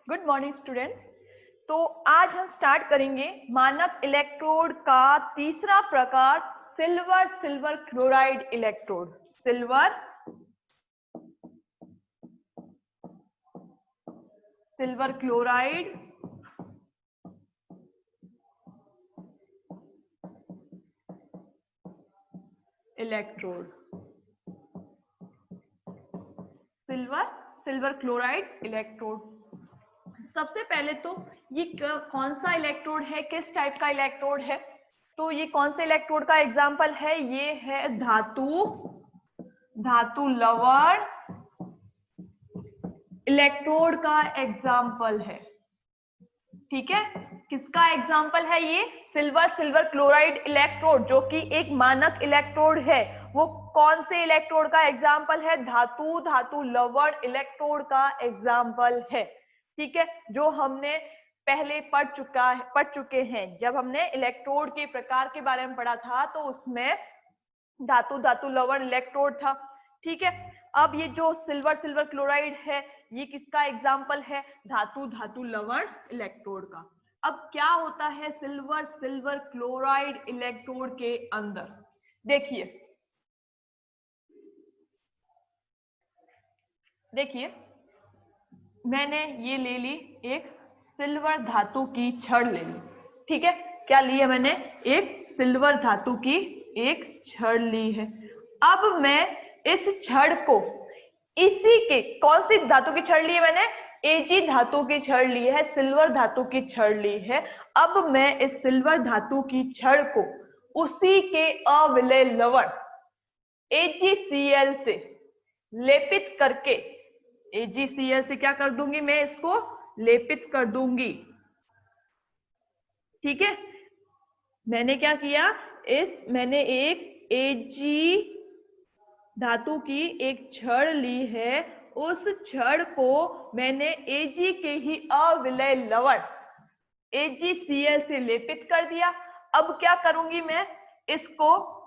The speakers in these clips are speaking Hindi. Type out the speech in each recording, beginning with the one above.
Good morning students. तो आज हम स्टार्ट करेंगे मानक इलेक्ट्रोड का तीसरा प्रकार silver chloride electrode. Silver chloride electrode. Silver chloride electrode. सबसे पहले तो ये कौन सा इलेक्ट्रोड है, किस टाइप का इलेक्ट्रोड है? तो ये कौन से इलेक्ट्रोड का एग्जाम्पल है? ये है धातु लवण इलेक्ट्रोड का एग्जाम्पल है। ठीक है, किसका एग्जाम्पल है? ये सिल्वर क्लोराइड इलेक्ट्रोड, जो कि एक मानक इलेक्ट्रोड है। वो कौन से इलेक्ट्रोड का एग्जाम्पल है? धातु लवण इलेक्ट्रोड का एग्जाम्पल है। ठीक है, जो हमने पहले पढ़ चुके हैं। जब हमने इलेक्ट्रोड के प्रकार के बारे में पढ़ा था तो उसमें धातु लवण इलेक्ट्रोड था। ठीक है, अब ये जो सिल्वर क्लोराइड है, ये किसका एग्जाम्पल है? धातु लवण इलेक्ट्रोड का। अब क्या होता है सिल्वर क्लोराइड इलेक्ट्रोड के अंदर? देखिए मैंने ये ले ली, एक सिल्वर धातु की छड़ ले ली। ठीक है, क्या ली है मैंने? एक सिल्वर धातु की एक छड़ ली है। अब मैं इस छड़ को इसी के, कौन सी धातु की छड़ ली है मैंने? Ag धातु की छड़ ली है, सिल्वर धातु की छड़ ली है। अब मैं इस सिल्वर धातु की छड़ को उसी के अविलय लवण AgCl से लेपित करके, AgCl से क्या कर दूंगी? मैं इसको लेपित कर दूंगी। ठीक है, मैंने क्या किया? मैंने एक Ag धातु की एक छड़ ली है, उस छड़ को मैंने Ag के ही अविलय लवण AgCl से लेपित कर दिया। अब क्या करूंगी मैं? इसको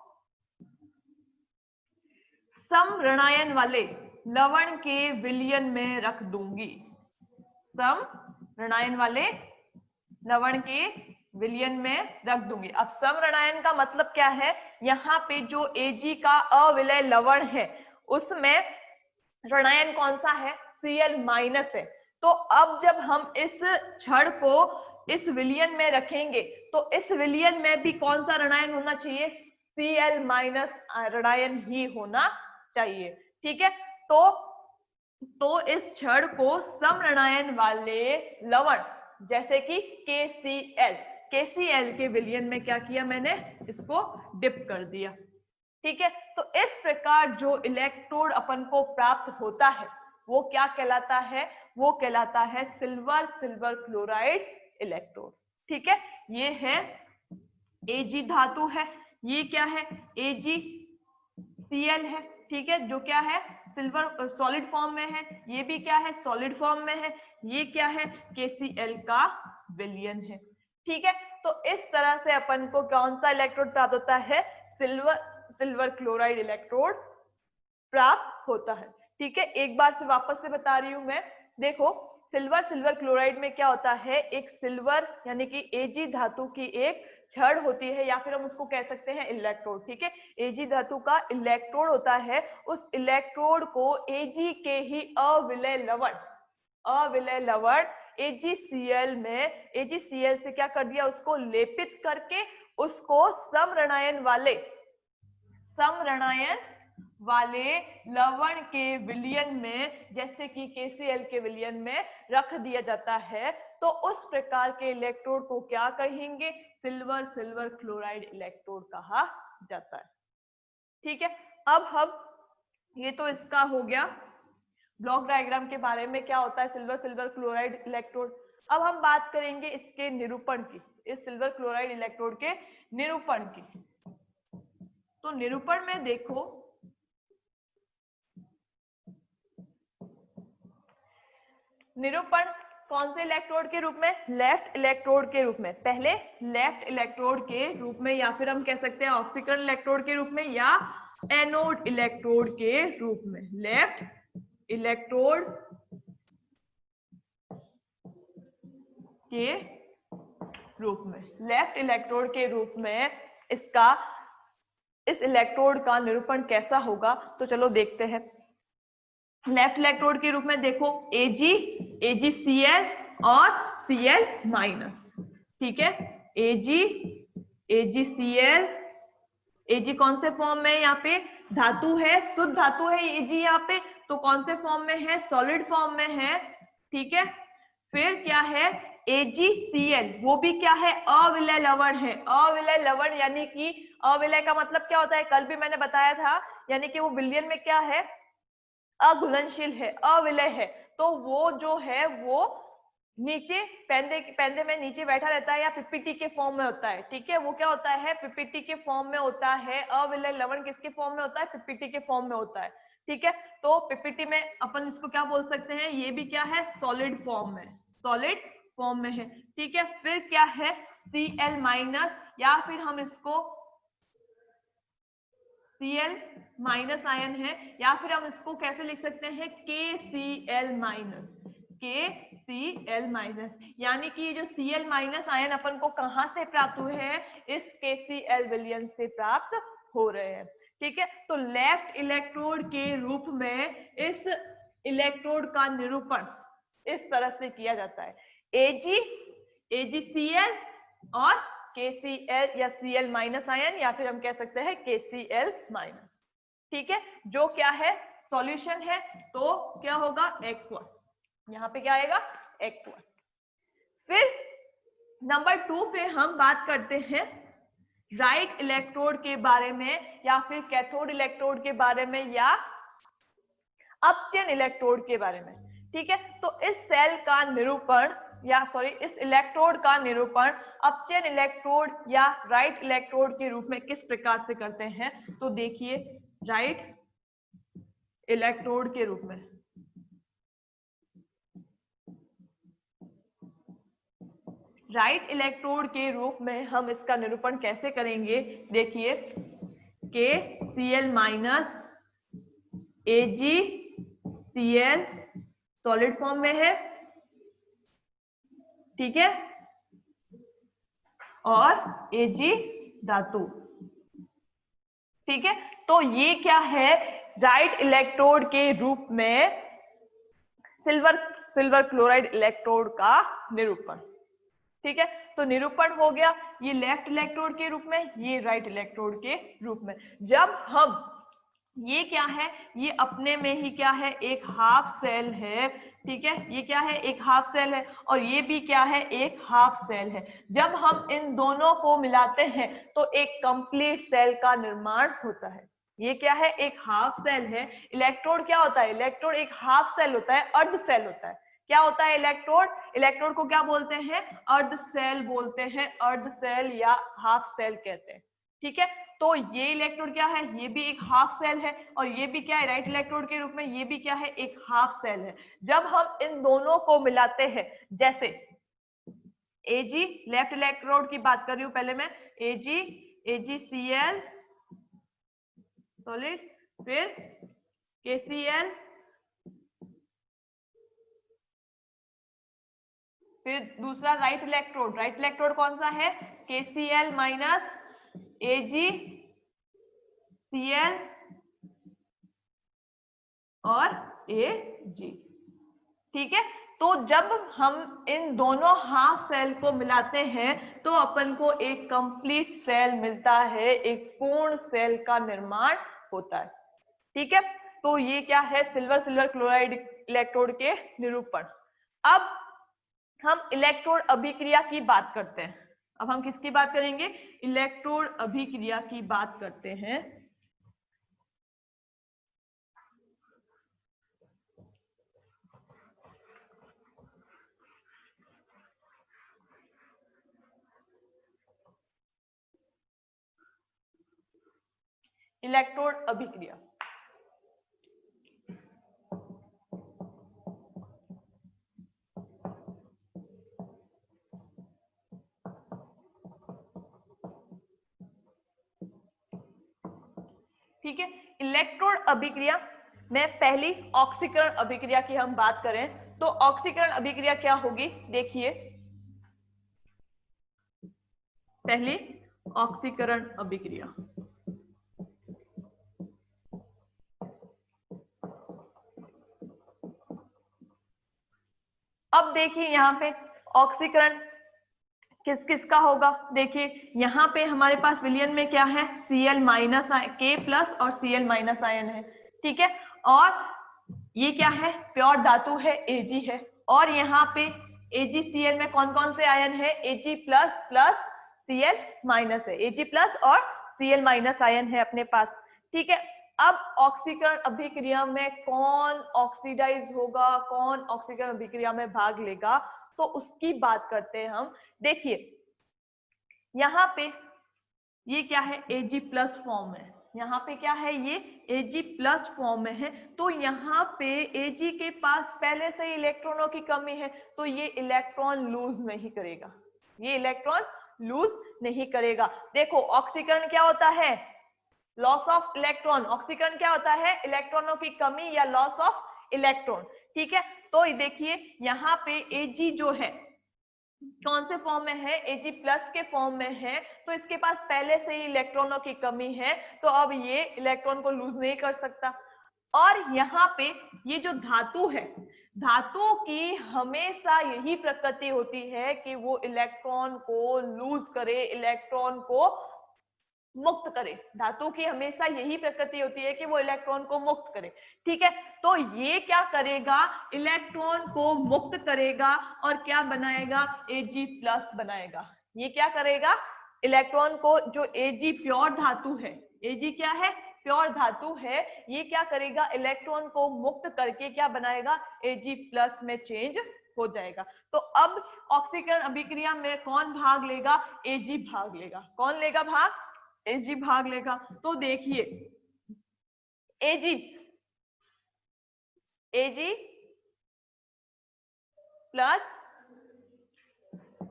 समऋणायन वाले लवण के विलयन में रख दूंगी। समऋणायन वाले लवण के विलयन में रख दूंगी। अब समऋणायन का मतलब क्या है? यहाँ पे जो Ag का अविलय लवण है उसमें ऋणायन कौन सा है? Cl- है। तो अब जब हम इस छड़ को इस विलयन में रखेंगे तो इस विलयन में भी कौन सा ऋणायन होना चाहिए? Cl- ऋणायन ही होना चाहिए। ठीक है, तो इस छड़ को समऋणायन वाले लवण जैसे कि KCl के विलयन में क्या किया मैंने? इसको डिप कर दिया। ठीक है, तो इस प्रकार जो इलेक्ट्रोड अपन को प्राप्त होता है वो क्या कहलाता है? वो कहलाता है सिल्वर क्लोराइड इलेक्ट्रोड। ठीक है, ये है Ag धातु है, ये क्या है? AgCl है। ठीक है, जो क्या है? सिल्वर सॉलिड फॉर्म में है। ये भी क्या है? सॉलिड फॉर्म में है। ये क्या है? KCl का विलयन है। ठीक है, तो इस तरह से अपन को कौन सा इलेक्ट्रोड प्राप्त होता है? सिल्वर क्लोराइड इलेक्ट्रोड प्राप्त होता है। ठीक है, एक बार से वापस से बता रही हूं मैं। देखो, सिल्वर क्लोराइड में क्या होता है? एक सिल्वर यानी कि Ag धातु की एक छड़ होती है, या फिर हम उसको कह सकते हैं इलेक्ट्रोड। ठीक है, Ag धातु का इलेक्ट्रोड होता है। उस इलेक्ट्रोड को Ag के ही अविलय लवण AgCl में, AgCl से क्या कर दिया? उसको लेपित करके उसको समऋणायन वाले लवण के विलयन में, जैसे कि KCl के विलयन में रख दिया जाता है। तो उस प्रकार के इलेक्ट्रोड को क्या कहेंगे? सिल्वर क्लोराइड इलेक्ट्रोड कहा जाता है। ठीक है, अब हम, ये तो इसका हो गया ब्लॉक डायग्राम के बारे में, क्या होता है सिल्वर क्लोराइड इलेक्ट्रोड। अब हम बात करेंगे इसके निरूपण की, इस सिल्वर क्लोराइड इलेक्ट्रोड के निरूपण की। तो निरूपण में देखो, निरूपण कौन से इलेक्ट्रोड के रूप में? लेफ्ट इलेक्ट्रोड के रूप में। पहले लेफ्ट इलेक्ट्रोड के रूप में, या फिर हम कह सकते हैं ऑक्सीकरण इलेक्ट्रोड के रूप में, या एनोड इलेक्ट्रोड के रूप में। लेफ्ट इलेक्ट्रोड के रूप में, लेफ्ट इलेक्ट्रोड के रूप में इस इलेक्ट्रोड का निरूपण कैसा होगा, तो चलो देखते हैं। लेफ्ट इलेक्ट्रोड के रूप में देखो AgCl और Cl माइनस, ठीक है, AgCl, Ag कौन से फॉर्म में, यहाँ पे धातु है, शुद्ध धातु है Ag यहाँ पे, तो कौन से फॉर्म में है, सॉलिड फॉर्म में है, ठीक है। फिर क्या है AgCl, वो भी क्या है, अविलय लवण है। अविलय लवण यानी कि अविलय का मतलब क्या होता है, कल भी मैंने बताया था, यानी कि वो विलयन में क्या है, अघुलनशील है, अविलय है। तो वो जो है वो नीचे पेंदे में नीचे बैठा रहता है या पीपीटी के फॉर्म में होता है, ठीक है, वो क्या होता है, पीपीटी के फॉर्म में होता है। अविलय लवण किसके फॉर्म में होता है, पीपीटी के फॉर्म में होता है, ठीक है। तो पीपीटी में अपन इसको क्या बोल सकते हैं, ये भी क्या है, सॉलिड फॉर्म में, सॉलिड फॉर्म में है, ठीक है। फिर क्या है Cl माइनस, या फिर हम इसको Cl माइनस आयन है, या फिर हम इसको कैसे लिख सकते हैं, KCl माइनस, KCl माइनस, यानी कि जो Cl माइनस आयन अपन को कहां से प्राप्त हुए हैं, इस KCl विलयन से प्राप्त हो रहे हैं, ठीक है। तो लेफ्ट इलेक्ट्रोड के रूप में इस इलेक्ट्रोड का निरूपण इस तरह से किया जाता है, AgCl और KCl या Cl माइनस आयन, या फिर हम कह सकते हैं KCl माइनस, ठीक है, जो क्या है, सॉल्यूशन है, तो क्या होगा, एक्वस, यहाँ पे क्या आएगा, एक्वस। फिर नंबर 2 पे हम बात करते हैं राइट इलेक्ट्रोड के बारे में, या फिर कैथोड इलेक्ट्रोड के बारे में, या अपचयन इलेक्ट्रोड के बारे में, ठीक है। तो इस सेल का निरूपण इस इलेक्ट्रोड का निरूपण अपचयन इलेक्ट्रोड या राइट इलेक्ट्रोड के रूप में किस प्रकार से करते हैं, तो देखिए राइट इलेक्ट्रोड के रूप में, राइट इलेक्ट्रोड के रूप में हम इसका निरूपण कैसे करेंगे, देखिए KCl minus AgCl solid form में है, ठीक है, और Ag धातु, ठीक है। तो ये क्या है, राइट इलेक्ट्रोड के रूप में सिल्वर क्लोराइड इलेक्ट्रोड का निरूपण, ठीक है। तो निरूपण हो गया, ये लेफ्ट इलेक्ट्रोड के रूप में, ये राइट इलेक्ट्रोड के रूप में। जब हम ये क्या है, ये अपने में ही क्या है, एक हाफ सेल है, ठीक है, ये क्या है, एक हाफ सेल है, और ये भी क्या है, एक हाफ सेल है। जब हम इन दोनों को मिलाते हैं तो एक कंप्लीट सेल का निर्माण होता है। ये क्या है, एक हाफ सेल है। इलेक्ट्रोड क्या होता है, इलेक्ट्रोड एक हाफ सेल होता है, अर्ध सेल होता है। क्या होता है इलेक्ट्रोड को क्या बोलते हैं, अर्ध सेल बोलते हैं, अर्ध सेल या हाफ सेल कहते हैं, ठीक है। तो ये इलेक्ट्रोड क्या है, ये भी एक हाफ सेल है, और ये भी क्या है, राइट इलेक्ट्रोड के रूप में ये भी क्या है, एक हाफ सेल है। जब हम इन दोनों को मिलाते हैं, जैसे Ag, लेफ्ट इलेक्ट्रोड की बात कर रही हूं पहले मैं, AgCl सॉलिड, फिर KCl, फिर दूसरा राइट इलेक्ट्रोड कौन सा है, KCl माइनस AgCl और Ag, ठीक है। तो जब हम इन दोनों हाफ सेल को मिलाते हैं तो अपन को एक कंप्लीट सेल मिलता है, एक पूर्ण सेल का निर्माण होता है, ठीक है। तो ये क्या है, सिल्वर क्लोराइड इलेक्ट्रोड के निरूपण। अब हम इलेक्ट्रोड अभिक्रिया की बात करते हैं। अब हम किसकी बात करेंगे, इलेक्ट्रोड अभिक्रिया की बात करते हैं। इलेक्ट्रोड अभिक्रिया, ठीक है। इलेक्ट्रोड अभिक्रिया में पहली ऑक्सीकरण अभिक्रिया की हम बात करें तो ऑक्सीकरण अभिक्रिया क्या होगी, देखिए पहली ऑक्सीकरण अभिक्रिया। अब देखिए यहाँ पे ऑक्सीकरण किस किस का होगा। देखिए यहाँ पे हमारे पास विलयन में क्या है, Cl माइनस K प्लस और Cl माइनस आयन है, ठीक है। और ये क्या है, प्योर धातु है, Ag है। और यहाँ पे AgCl में कौन कौन से आयन है, Ag plus plus Cl minus है, Ag प्लस और Cl माइनस आयन है अपने पास, ठीक है। अब ऑक्सीकरण अभिक्रिया में कौन ऑक्सीडाइज होगा, कौन ऑक्सीकरण अभिक्रिया में भाग लेगा, तो उसकी बात करते हैं हम। देखिए यहाँ पे ये क्या है, Ag प्लस फॉर्म है, यहाँ पे क्या है, ये Ag प्लस फॉर्म में है। तो यहाँ पे Ag के पास पहले से ही इलेक्ट्रॉनों की कमी है, तो ये इलेक्ट्रॉन लूज नहीं करेगा, ये इलेक्ट्रॉन लूज नहीं करेगा। देखो ऑक्सीकरण क्या होता है, लॉस ऑफ इलेक्ट्रॉन। ऑक्सीकरण क्या होता है, इलेक्ट्रॉनों की कमी या लॉस ऑफ इलेक्ट्रॉन, ठीक है। तो देखिए यहाँ पे Ag जो है कौन से फॉर्म में है, Ag प्लस के फॉर्म में है, तो इसके पास पहले से ही इलेक्ट्रॉनों की कमी है, तो अब ये इलेक्ट्रॉन को लूज नहीं कर सकता। और यहाँ पे ये जो धातु है, धातु की हमेशा यही प्रकृति होती है कि वो इलेक्ट्रॉन को लूज करे, इलेक्ट्रॉन को मुक्त करे। धातु की हमेशा यही प्रकृति होती है कि वो इलेक्ट्रॉन को मुक्त करे, ठीक है। तो ये क्या करेगा, इलेक्ट्रॉन को मुक्त करेगा और क्या बनाएगा, Ag प्लस बनाएगा। ये क्या करेगा, इलेक्ट्रॉन को, जो Ag प्योर धातु है, Ag क्या है, प्योर धातु है, ये क्या करेगा, इलेक्ट्रॉन को मुक्त करके क्या बनाएगा, Ag प्लस में चेंज हो जाएगा। तो अब ऑक्सीकरण अभिक्रिया में कौन भाग लेगा, Ag भाग लेगा। कौन लेगा भाग, Ag भाग लेगा। तो देखिए Ag प्लस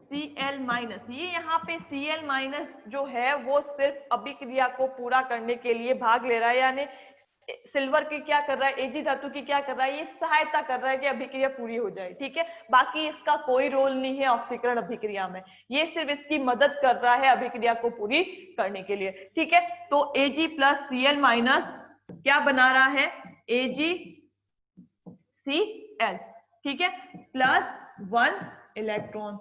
Cl माइनस, ये यहाँ पे Cl माइनस जो है वो सिर्फ अभिक्रिया को पूरा करने के लिए भाग ले रहा है, यानी सिल्वर की क्या कर रहा है, Ag धातु की क्या कर रहा है, ये सहायता कर रहा है कि अभिक्रिया पूरी हो जाए, ठीक है। बाकी इसका कोई रोल नहीं है ऑक्सीकरण अभिक्रिया में, ये सिर्फ इसकी मदद कर रहा है अभिक्रिया को पूरी करने के लिए, ठीक है। तो Ag प्लस Cl माइनस क्या बना रहा है, AgCl, ठीक है, plus 1 electron,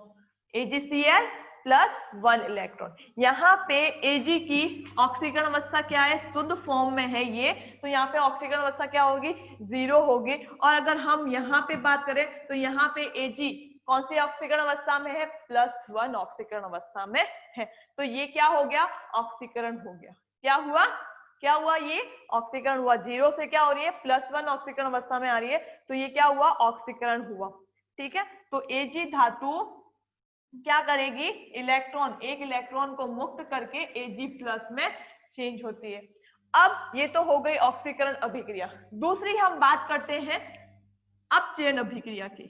AgCl plus 1 electron. यहाँ पे Ag की ऑक्सीकरण अवस्था क्या है, शुद्ध फॉर्म में है ये, तो यहाँ पे ऑक्सीकरण अवस्था क्या होगी, 0 होगी। और अगर हम यहाँ पे बात करें तो यहाँ पे Ag कौन सी ऑक्सीकरण अवस्था में है, +1 ऑक्सीकरण अवस्था में है। तो ये क्या हो गया, ऑक्सीकरण हो गया। क्या हुआ, क्या हुआ, ये ऑक्सीकरण हुआ। 0 से क्या हो रही है, +1 ऑक्सीकरण अवस्था में आ रही है, तो ये क्या हुआ, ऑक्सीकरण हुआ, ठीक है। तो Ag धातु क्या करेगी, इलेक्ट्रॉन, एक इलेक्ट्रॉन को मुक्त करके Ag प्लस में चेंज होती है। अब ये तो हो गई ऑक्सीकरण अभिक्रिया। दूसरी हम बात करते हैं अपचयन अभिक्रिया की।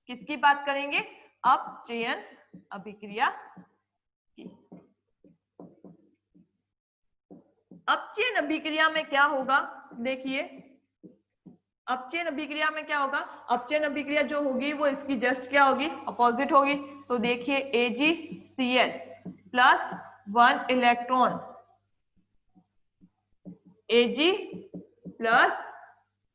किसकी बात करेंगे, अपचयन अभिक्रिया की। अपचयन अभिक्रिया में क्या होगा, देखिए अपचयन अभिक्रिया में क्या होगा, अपचयन अभिक्रिया जो होगी वो इसकी जस्ट क्या होगी, अपोजिट होगी। तो देखिए AgCl plus 1 electron Ag plus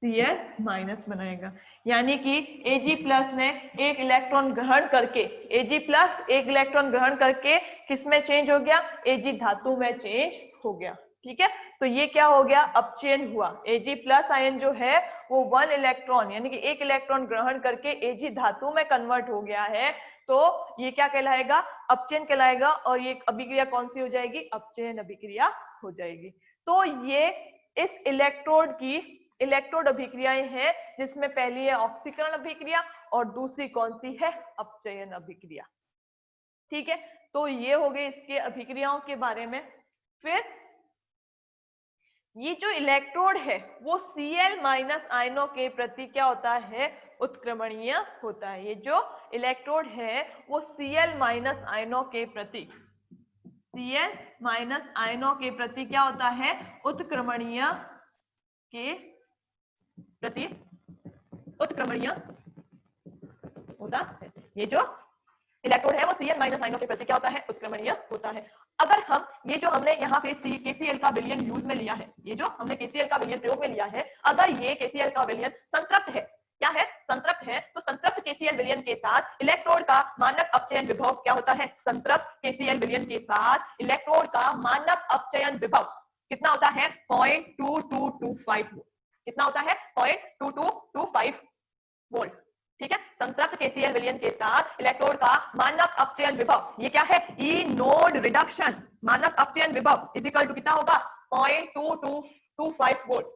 Cl minus बनाएगा, यानी कि Ag प्लस ने एक इलेक्ट्रॉन ग्रहण करके, Ag प्लस एक इलेक्ट्रॉन ग्रहण करके किस में चेंज हो गया, Ag धातु में चेंज हो गया, ठीक है। तो ये क्या हो गया, अपचयन हुआ। Ag प्लस आयन जो है वो 1 इलेक्ट्रॉन यानी कि एक इलेक्ट्रॉन ग्रहण करके Ag धातु में कन्वर्ट हो गया है, तो ये क्या कहलाएगा, अपचयन कहलाएगा। और ये अभिक्रिया कौन सी हो जाएगी, अपचयन अभिक्रिया हो जाएगी। तो ये इस इलेक्ट्रोड की इलेक्ट्रोड अभिक्रियाएं हैं, जिसमें पहली है ऑक्सीकरण अभिक्रिया और दूसरी कौन सी है, अपचयन अभिक्रिया, ठीक है। तो ये हो गए इसके अभिक्रियाओं के बारे में। फिर ये जो इलेक्ट्रोड है वो Cl माइनस आयनों के प्रति क्या होता है, उत्क्रमणीय होता है। ये जो इलेक्ट्रोड है वो Cl माइनस आयनों के प्रति, Cl माइनस आयनों के प्रति क्या होता है, उत्क्रमणीय के प्रति उत्क्रमणीय होता है। ये जो इलेक्ट्रोड है वो Cl माइनस आयनों के प्रति क्या होता है, उत्क्रमणीय होता है। अगर हम ये जो हमने यहाँ पे KCl का विलयन यूज में लिया है, ये जो हमने KCl का विलयन प्रयोग में लिया है, अगर ये KCl का विलयन संतृप्त है, क्या है, संतृप्त है, तो संतृप्त KCl विलयन के साथ इलेक्ट्रोड का मानक अपचयन विभव क्या होता है, संतृप्त KCl विलयन के साथ इलेक्ट्रोड का मानक अपचयन विभव कितना होता है, 0.2225 वोल्ट। कितना होता है, 0.2225 वोल्ट। ठीक है, संतृप्त KCl विलयन के साथ इलेक्ट्रोड का मानक अपचयन विभव, ये क्या है, ई नोड रिडक्शन मानक अपचयन विभव इज इक्वल टू कितना होगा, 0.2225 वोल्ट।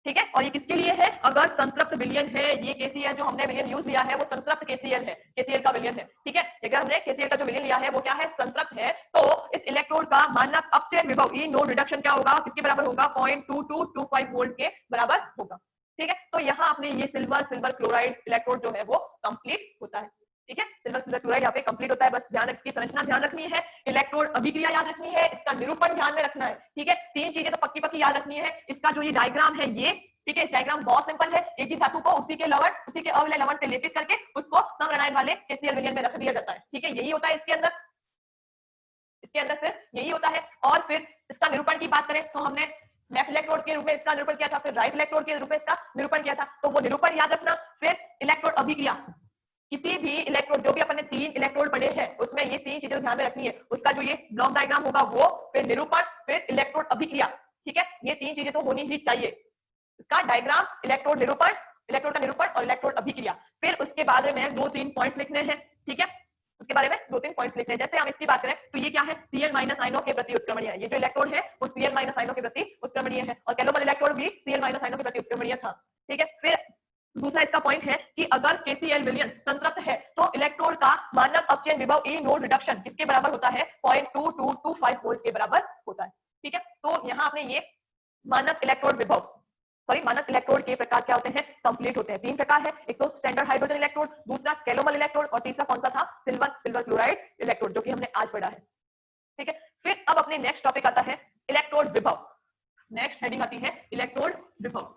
ठीक है, और ये किसके लिए है, अगर संतृप्त विलयन है, ये KCl जो हमने विलयन यूज लिया है वो संतृप्त KCl है, KCl का विलयन है। ठीक है, अगर हमने KCl का जो विलयन लिया है वो क्या है, संतृप्त है, तो इस इलेक्ट्रोड का मानक अपचयन विभव ई नोड रिडक्शन क्या होगा, किसके बराबर होगा, 0.2225 वोल्ट के बराबर होगा। ठीक है, तो यहाँ अपने ये सिल्वर क्लोराइड इलेक्ट्रोड जो है वो कंप्लीट होता है। ठीक है, सिल्वर क्लोराइड यहाँ पे कंप्लीट होता है। बस ध्यान, इसकी संरचना ध्यान रखनी है, इलेक्ट्रोड अभिक्रिया याद रखनी है, इसका निरूपण ध्यान में रखना है। ठीक है, तीन चीजें तो पक्की याद रखनी है। इसका जो ये डायग्राम है ये, ठीक है, इस डायग्राम बहुत सिंपल है, एक ही धातु को उसी के अवलय लवण से लेपित करके उसको समरणायन वाले KCl विलयन में रख दिया जाता है। ठीक है, यही होता है इसके अंदर सिर्फ यही होता है। और फिर इसका निरूपण की बात करें तो हमने लेफ्ट इलेक्ट्रोड के रूप में इसका निरूपण किया था, फिर राइट इलेक्ट्रोड के रूप में इसका निरूपण किया था, तो वो निरूपण याद रखना। फिर इलेक्ट्रोड अभिक्रिया, किसी भी इलेक्ट्रोड, जो भी अपन ने 3 इलेक्ट्रोड पढ़े हैं उसमें ये 3 चीजें ध्यान में रखनी है, उसका जो ये ब्लॉक डायग्राम होगा वो, फिर निरूपण, फिर इलेक्ट्रोड अभिक्रिया। ठीक है, ये 3 चीजें तो होनी ही चाहिए, इसका डायग्राम, इलेक्ट्रोड निरूपण, इलेक्ट्रोड का निरूपण और इलेक्ट्रोड अभिक्रिया। फिर उसके बाद में 2-3 पॉइंट्स लिखने हैं। ठीक है, उसके बारे में 2-3 पॉइंट्स लिखने हैं। जैसे हम इसकी बात करें तो ये क्या है, Cl माइनस आयनों के प्रति उत्क्रमणीय है, ये जो इलेक्ट्रोड है वो Cl माइनस आयनों के प्रति उत्क्रमणीय है, और कैलोमल इलेक्ट्रोड भी Cl माइनस आयनों के प्रति उत्क्रमणीय था। ठीक है, फिर दूसरा इसका पॉइंट है कि अगर KCl विलयन संतृप्त है तो इलेक्ट्रोड का मानक अपचयन विभव ई नोड रिडक्शन किसके बराबर होता है, 0.2225 वोल्ट के बराबर होता है। ठीक है, तो यहाँ आपने ये मानक इलेक्ट्रोड विभव, मानक इलेक्ट्रोड के प्रकार क्या होते हैं, कंप्लीट होते हैं। 3 प्रकार है, एक तो स्टैंडर्ड हाइड्रोजन इलेक्ट्रोड, दूसरा कैलोमल इलेक्ट्रोड, और तीसरा कौन सा था, सिल्वर क्लोराइड इलेक्ट्रोड, जो कि हमने आज पढ़ा है। ठीक है, फिर अब अपने नेक्स्ट टॉपिक आता है इलेक्ट्रोड विभव। नेक्स्ट हेडिंग आती है इलेक्ट्रोड विभव।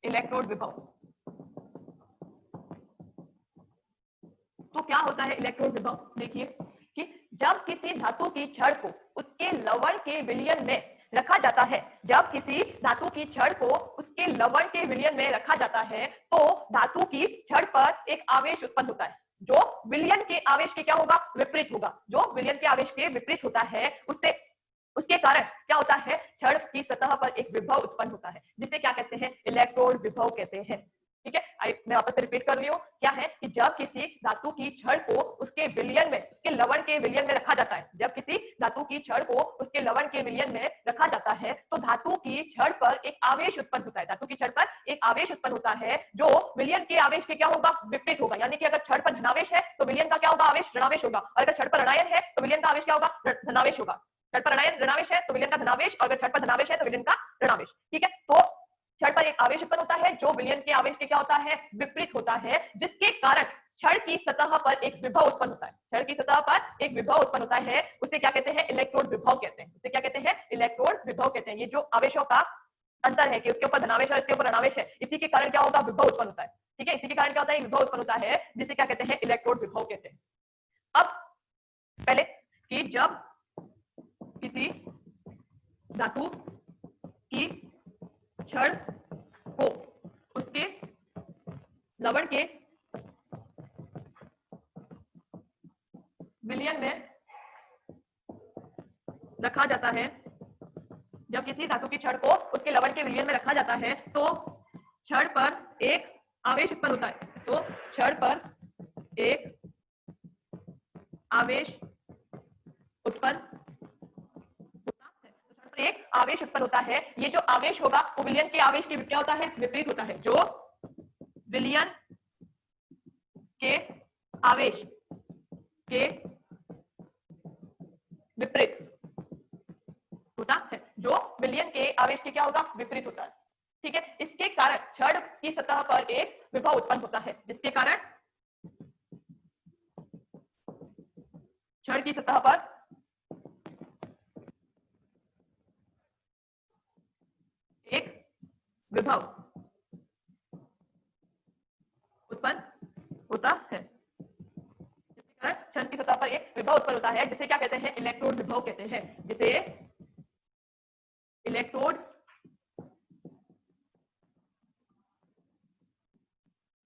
इलेक्ट्रोड विभव, तो क्या होता है इलेक्ट्रोड विभव, देखिए कि जब किसी धातु की छड़ को उसके लवण के विलयन में रखा जाता है, जब किसी धातु की छड़ को उसके लवण के विलयन में रखा जाता है, तो धातु की छड़ पर एक आवेश उत्पन्न होता है, जो विलयन के आवेश के क्या होगा, विपरीत होगा। जो विलयन के आवेश के विपरीत होता है, उसके कारण क्या होता है, छड़ की सतह पर एक विभव उत्पन्न होता है, जिसे क्या कहते हैं, इलेक्ट्रोड विभव कहते हैं। ठीक है, मैं वापस से रिपीट कर रही हूँ, क्या है कि जब किसी धातु की छड़ को उसके विलयन में, उसके लवण के विलयन में रखा जाता है, जब किसी धातु की छड़ को उसके लवण के विलयन में रखा जाता है, तो धातु की छड़ पर एक आवेश उत्पन्न होता है, धातु की छड़ पर एक आवेश उत्पन्न होता है, जो विलयन के आवेश के क्या होगा, विपरीत होगा। यानी कि अगर छड़ पर धनावेश है तो विलयन का क्या होगा, आवेश ऋणावेश होगा, और अगर छड़ पर ऋणायन है तो विलयन का आवेश क्या होगा, धनावेश होगा। छड़ पर ऋणावेश है तो विलयन का धनावेश, और अगर छड़ पर धनावेश है तो विलयन का ऋणावेश। ठीक है, तो छड़ पर एक आवेश उत्पन्न होता है जो विलयन के आवेश के क्या होता है, विपरीत होता है, जिसके कारण छड़ की सतह पर एक विभव उत्पन्न होता है। छड़ की सतह पर एक विभव उत्पन्न होता है, उसे क्या कहते हैं, इलेक्ट्रोड विभव कहते हैं। उसे क्या कहते हैं, इलेक्ट्रोड विभव कहते हैं। ये जो आवेशों का अंतर है कि उसके ऊपर धनावेश और इसके ऊपर ऋणावेश है, इसी के कारण क्या होगा, विभव उत्पन्न होता है। ठीक है, इसी के कारण क्या होता है, विभव उत्पन्न होता है, जिसे क्या कहते हैं, इलेक्ट्रोड विभव कहते हैं। अब पहले कि जब किसी धातु की छड़ को उसके लवण के विलयन में रखा जाता है, जब किसी धातु की छड़ को उसके लवण के विलयन में रखा जाता है, तो छड़ पर एक आवेश उत्पन्न होता है। तो छड़ पर एक आवेश उत्पन्न एक आवेश उत्पन्न होता है। ये जो आवेश होगा वो विलयन के आवेश के क्या होता है, विपरीत होता है। जो विलयन के आवेश के विपरीत होता है, जो विलयन के आवेश के क्या होगा, विपरीत होता है। ठीक है, इसके कारण छड़ की सतह पर एक विभव उत्पन्न होता है, जिसके कारण छड़ की सतह पर एक विभव उत्पन्न होता है, जिसके कारण छड़ की सतह पर एक विभव उत्पन्न होता है, जिसे क्या कहते हैं, इलेक्ट्रोड विभव कहते हैं, जिसे इलेक्ट्रोड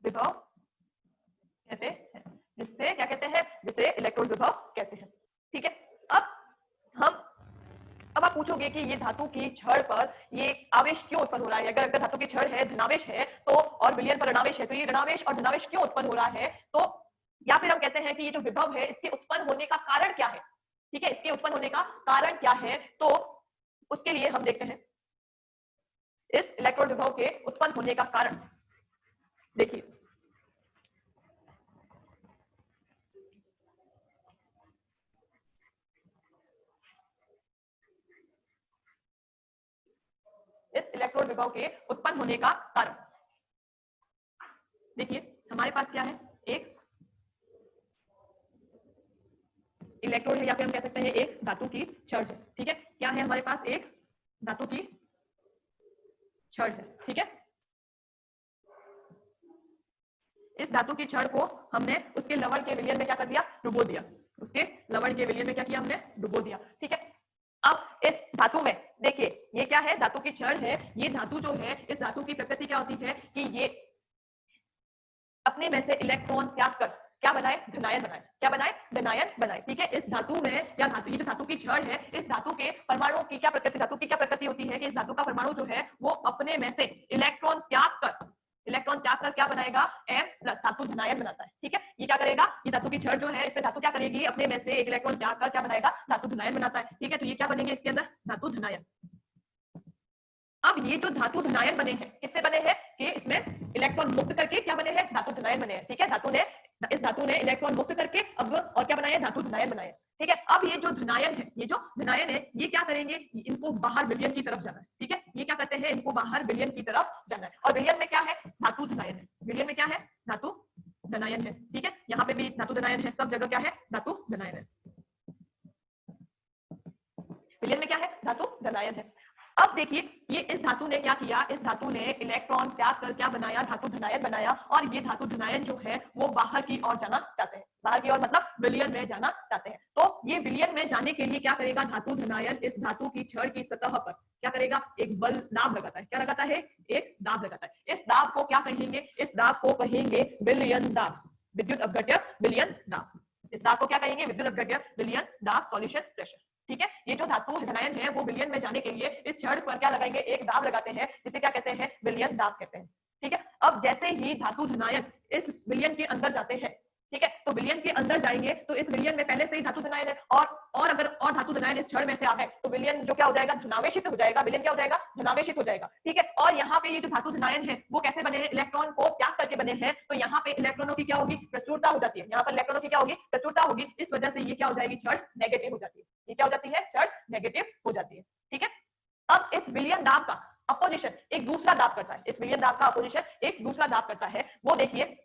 विभव कहते हैं, जिससे क्या कहते हैं, जिसे इलेक्ट्रोड विभव कहते हैं। ठीक है, अब आप पूछोगे कि ये धातु की छड़ पर ये आवेश क्यों उत्पन्न हो रहा है। अगर धातु की छड़ है, धनावेश है, तो और विलयन पर ऋणावेश है, तो ये ऋणावेश और धनावेश क्यों उत्पन्न हो रहा है, तो या फिर हम कहते हैं कि ये जो विभव है इसके उत्पन्न होने का कारण क्या है। ठीक है, इसके उत्पन्न होने का कारण क्या है, तो उसके लिए हम देखते हैं इस इलेक्ट्रोड विभव के उत्पन्न होने का कारण। देखिए, इस इलेक्ट्रोड विभव के उत्पन्न होने का कारण, देखिए हमारे पास क्या है, एक इलेक्ट्रोड है, या फिर हम कह सकते हैं एक धातु की छड़ है। ठीक है, क्या है हमारे पास, एक धातु की छड़ है। ठीक है, इस धातु की छड़ को हमने उसके लवण के विलयन में क्या कर दिया, डुबो दिया, उसके लवण के विलयन में क्या किया, हमने डुबो दिया। ठीक है, अब इस धातु में देखिए, ये क्या है, धातु की छड़ है, ये धातु जो है, इस धातु की प्रकृति क्या होती है कि ये अपने में से इलेक्ट्रॉन त्याग कर क्या बनाए, धनायन बनाए, क्या बनाए, धनायन बनाए। ठीक है, इस धातु में या धातु, ये जो धातु की छड़ है, इस धातु के परमाणु की क्या प्रकृति, धातु की क्या प्रकृति होती है कि इस धातु का परमाणु जो है वो अपने में से इलेक्ट्रॉन त्याग कर क्या बनाएगा, एम प्लस, धातु धनायन बनाता है। ठीक है, ये क्या करेगा, ये धातु की छड़ जो है, इससे धातु क्या करेगी, अपने में से एक इलेक्ट्रॉन त्याग कर क्या बनाएगा, धातु धनायन बनाता है। ठीक है, तो ये क्या बनेंगे इसके अंदर, धातु धनायन। अब ये जो धातु धनायन बने हैं, किससे बने हैं कि इसमें इलेक्ट्रॉन मुक्त करके क्या बने हैं, धातु धनायन बने हैं। ठीक है, इस धातु ने इलेक्ट्रॉन मुक्त करके अब और क्या बनाया, धातु धनायन बनाया। ठीक है, अब ये जो धनायन है, ये जो धनायन है, ये क्या करेंगे, इनको बाहर विलयन की तरफ जाना है। ठीक है, ये क्या करते हैं, इनको बाहर विलयन की तरफ जाना है, और विलयन में क्या है, धातु धनायन है, विलयन में क्या है, धातु धनायन है। ठीक है, यहाँ पे भी धातु धनायन है, सब जगह क्या है, धातु धनायन है, विलयन में क्या है, धातु धनायन है। अब देखिए, ये इस धातु ने क्या किया, इस धातु ने इलेक्ट्रॉन त्याग कर क्या बनाया, धातु धनायन बनाया, और ये धातु धनायन जो है वो बाहर की ओर जाना चाहते हैं, बाहर की ओर मतलब विलयन में जाना चाहते हैं। तो ये विलयन में जाने के लिए क्या करेगा, धातु धनायन इस धातु की छड़ की सतह पर क्या करेगा, एक बल दाब लगाता है, क्या लगाता है, एक दाब लगाता है। इस दाब को क्या कहेंगे, इस दाब को कहेंगे विलयन दाब, विद्युत अपघट्य विलयन दाब। इस दाब को क्या कहेंगे, विद्युत अपघट्य विलयन दाब, सॉल्यूशन प्रेशर। ठीक है, ये जो धातु धनायन है वो विलयन में जाने के लिए इस छड़ पर क्या लगाएंगे, एक दाब लगाते हैं, जिसे क्या कहते हैं, विलयन दाब कहते हैं। ठीक है, अब जैसे ही धातु धनायन इस विलयन के अंदर जाते हैं, ठीक है, तो विलयन के अंदर जाएंगे तो इस विलयन में पहले से ही धातु धनायन है, और अगर और धातु धनायन इस छड़ में से आ गए तो विलयन जो क्या हो जाएगा, धनावेशित हो जाएगा, विलयन क्या हो जाएगा, धनावेशित हो जाएगा। ठीक है, और यहाँ पे ये जो धातु धनायन है वो कैसे बने हैं, इलेक्ट्रॉन को त्याग करके बने हैं, तो यहाँ पे इलेक्ट्रॉनों की क्या होगी, प्रचुरता हो जाती है, यहाँ पर इलेक्ट्रॉनों की क्या होगी, प्रचुरता होगी, इस वजह से ये क्या हो जाएगी, छड़ नेगेटिव हो जाती है, ये क्या हो जाती है, छड़ नेगेटिव हो जाती है। ठीक है, अब इस विलयन दाब का अपोजिशन एक दूसरा दाब करता है, इस विलयन दाब का अपोजिशन एक दूसरा दाब करता है, वो देखिए,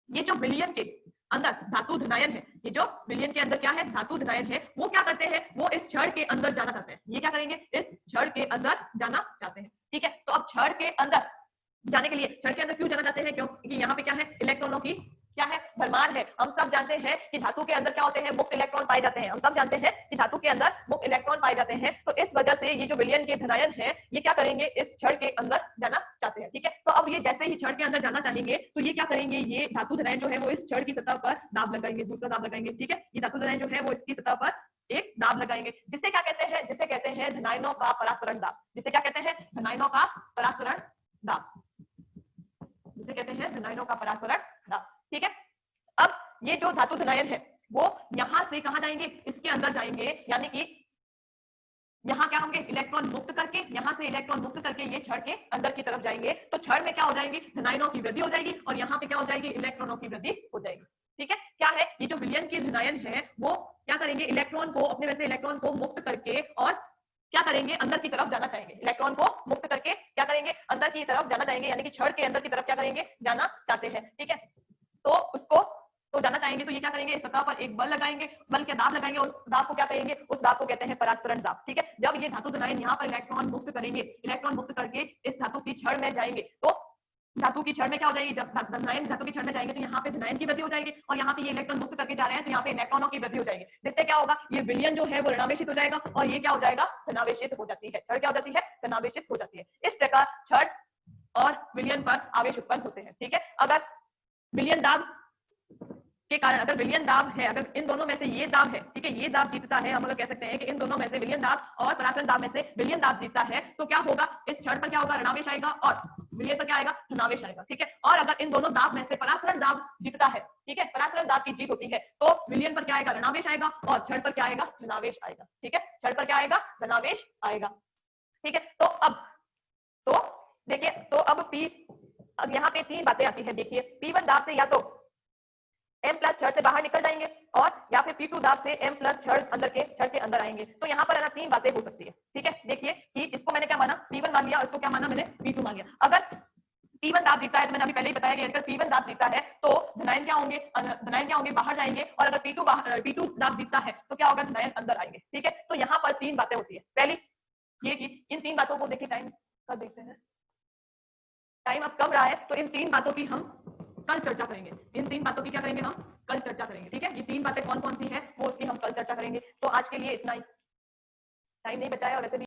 ये जो विलयन के अंदर धातु धनायन है, ये जो विलयन के अंदर क्या है, धातु धनायन है, वो क्या करते हैं, वो इस छड़ के अंदर जाना चाहते हैं, ये क्या करेंगे, इस छड़ के अंदर जाना चाहते हैं। ठीक है, तो अब छड़ के अंदर जाने के लिए, छड़ के अंदर क्यों जाना चाहते हैं, क्योंकि यहाँ पे क्या है, इलेक्ट्रॉनों की क्या है, भरमार है। हम सब जानते हैं कि धातु के अंदर क्या होते हैं, मुक्त इलेक्ट्रॉन पाए जाते हैं, हम सब जानते हैं कि धातु के अंदर मुक्त इलेक्ट्रॉन पाए जाते हैं, तो इस वजह से ये जो विलयन के धनायन है ये क्या करेंगे, इस छड़ के अंदर जाना चाहते हैं। ठीक है, तो अब ये जैसे ही छड़ के अंदर जाना चाहेंगे तो ये क्या करेंगे, ये धातु धनायन जो है वो इस छड़ की सतह पर दाब लगाएंगे, दूसरा दाब लगाएंगे। ठीक है, ये धातु धनायन जो है वो इसकी सतह पर एक दाब लगाएंगे, जिसे क्या कहते हैं, जिसे कहते हैं धनायनों का परासरण दाब, जिसे क्या कहते हैं, धनायनों का परासरण दाब, जिसे कहते हैं धनायनों का परासरण दाब। ठीक है, अब ये जो धातु धनायन है वो यहां से कहां जाएंगे, इसके अंदर जाएंगे, यानी कि यहाँ क्या होंगे, इलेक्ट्रॉन मुक्त करके, यहाँ से इलेक्ट्रॉन मुक्त करके ये छड़ के अंदर की तरफ जाएंगे, तो छड़ में क्या हो जाएगी, धनायनों की वृद्धि हो जाएगी, और यहाँ पे क्या हो जाएगी, इलेक्ट्रॉनों की वृद्धि हो जाएगी। ठीक है, क्या है, ये जो विलयन की धनायन है वो क्या करेंगे, इलेक्ट्रॉन को अपने में से इलेक्ट्रॉन को मुक्त करके और क्या करेंगे, अंदर की तरफ जाना चाहेंगे, इलेक्ट्रॉन को मुक्त करके क्या करेंगे, अंदर की तरफ जाना चाहेंगे, यानी कि छड़ के अंदर की तरफ क्या करेंगे, जाना चाहते हैं। ठीक है, तो उसको तो जाना चाहेंगे तो ये क्या करेंगे, इस सतह पर एक बल लगाएंगे, बल के दाब लगाएंगे, उस दाब को क्या कहेंगे, उस दाब को कहते हैं परासरण दाब। ठीक है, जब ये धातु धनायन यहाँ पर इलेक्ट्रॉन मुक्त करेंगे, इलेक्ट्रॉन मुक्त करके इस धातु की छड़ में जाएंगे, तो धातु की छड़ में क्या हो जाएगी, जब धनायन धातु की छड़ में जाएंगे तो यहाँ पे धनायन की वृद्धि हो जाएगी, और यहाँ पे ये इलेक्ट्रॉन मुक्त करके जा रहे हैं तो यहाँ पे इलेक्ट्रॉनों की वृद्धि हो जाएगी, जिससे क्या होगा, ये विलयन जो है वो ऋणावेशित हो जाएगा, और ये क्या हो जाएगा, धनावेशित हो जाती है, छड़ क्या हो जाती है, धनावेशित हो जाती है। इस प्रकार छड़ और विलयन पर आवेश उत्पन्न होते हैं। ठीक है, अगर विलयन दाब के कारण, अगर विलयन दाब है, अगर इन दोनों में से ये दाब है, ठीक है, ये दाब जीतता है, हम अगर कह सकते हैं कि इन दोनों में से विलयन दाब और परासरण दाब में से विलयन दाब जीतता है, तो क्या होगा, इस छड़ पर क्या होगा, ऋणावेश आएगा, और विलयन पर क्या आएगा, धनावेश आएगा। ठीक है, और अगर इन दोनों दाब में से परासरण दाब जीतता है, ठीक है, परासरण दाब की जीत होती है, तो विलयन पर क्या आएगा, ऋणावेश आएगा, और छड़ पर क्या आएगा, धनावेश आएगा। ठीक है, छड़ पर क्या आएगा, धनावेश आएगा। ठीक है, तो देखिए, तो अब यहाँ पे तीन बातें आती है। देखिए, P1 दाब से या तो M प्लस छड़ से बाहर निकल जाएंगे, और या फिर P2 दाब से M प्लस छड़ के अंदर आएंगे। तो यहाँ पर है ना तीन बातें हो सकती है। ठीक है, देखिए कि इसको मैंने क्या माना, P1 मान लिया, और इसको क्या माना मैंने, P2 मान लिया। अगर P1 दाब जीतता है, तो मैंने अभी पहले ही बताया कि अगर P1 दाब जीतता है तो धनायन क्या होंगे, बाहर जाएंगे, और अगर P2 दाब जीतता है तो क्या होगा, धनायन अंदर आएंगे। ठीक है, तो यहाँ पर तीन बातें होती है। पहली ये कि इन तीन बातों को देखिए, टाइम का देखते हैं, टाइम अब कम रहा है, तो इन तीन बातों की हम कल चर्चा करेंगे। इन तीन बातों की क्या करेंगे, हम कल चर्चा करेंगे। ठीक है, ये तीन बातें कौन कौन सी हैं वो उसकी हम कल चर्चा करेंगे। तो आज के लिए इतना ही, टाइम नहीं बचाया, और वैसे भी